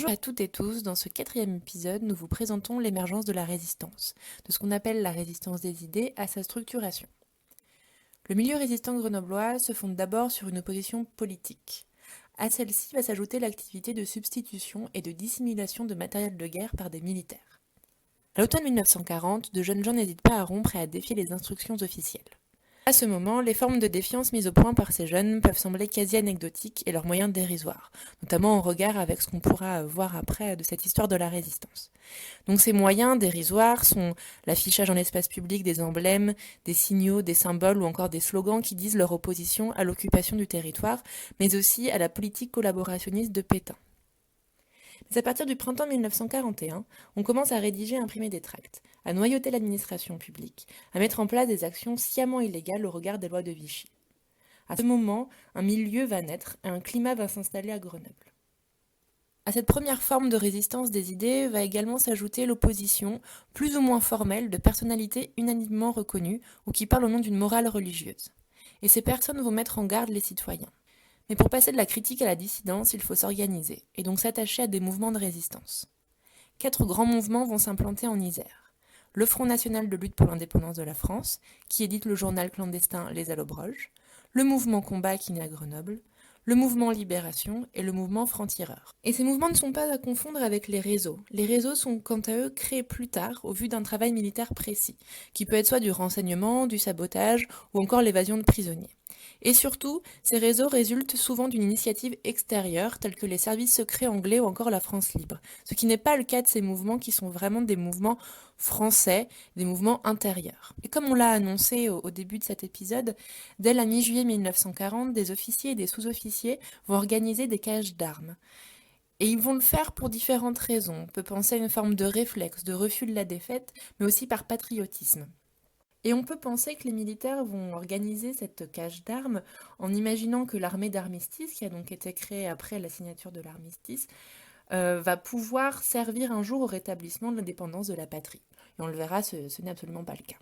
Bonjour à toutes et tous, dans ce 4e épisode, nous vous présentons l'émergence de la résistance, de ce qu'on appelle la résistance des idées à sa structuration. Le milieu résistant grenoblois se fonde d'abord sur une opposition politique. À celle-ci va s'ajouter l'activité de substitution et de dissimulation de matériel de guerre par des militaires. À l'automne 1940, de jeunes gens n'hésitent pas à rompre et à défier les instructions officielles. À ce moment, les formes de défiance mises au point par ces jeunes peuvent sembler quasi anecdotiques et leurs moyens dérisoires, notamment en regard avec ce qu'on pourra voir après de cette histoire de la résistance. Donc ces moyens dérisoires sont l'affichage en espace public des emblèmes, des signaux, des symboles ou encore des slogans qui disent leur opposition à l'occupation du territoire, mais aussi à la politique collaborationniste de Pétain. Mais à partir du printemps 1941, on commence à rédiger et imprimer des tracts, à noyauter l'administration publique, à mettre en place des actions sciemment illégales au regard des lois de Vichy. À ce moment, un milieu va naître et un climat va s'installer à Grenoble. À cette première forme de résistance des idées va également s'ajouter l'opposition, plus ou moins formelle, de personnalités unanimement reconnues ou qui parlent au nom d'une morale religieuse. Et ces personnes vont mettre en garde les citoyens. Mais pour passer de la critique à la dissidence, il faut s'organiser, et donc s'attacher à des mouvements de résistance. 4 grands mouvements vont s'implanter en Isère. Le Front national de lutte pour l'indépendance de la France, qui édite le journal clandestin Les Allobroges, le mouvement Combat qui naît à Grenoble, le mouvement Libération et le mouvement Franc-Tireur. Et ces mouvements ne sont pas à confondre avec les réseaux. Les réseaux sont quant à eux créés plus tard au vu d'un travail militaire précis, qui peut être soit du renseignement, du sabotage ou encore l'évasion de prisonniers. Et surtout, ces réseaux résultent souvent d'une initiative extérieure, telle que les services secrets anglais ou encore la France libre. Ce qui n'est pas le cas de ces mouvements qui sont vraiment des mouvements français, des mouvements intérieurs. Et comme on l'a annoncé au début de cet épisode, dès la mi-juillet 1940, des officiers et des sous-officiers vont organiser des cages d'armes. Et ils vont le faire pour différentes raisons. On peut penser à une forme de réflexe, de refus de la défaite, mais aussi par patriotisme. Et on peut penser que les militaires vont organiser cette cage d'armes en imaginant que l'armée d'armistice, qui a donc été créée après la signature de l'armistice, va pouvoir servir un jour au rétablissement de l'indépendance de la patrie. Et on le verra, ce n'est absolument pas le cas.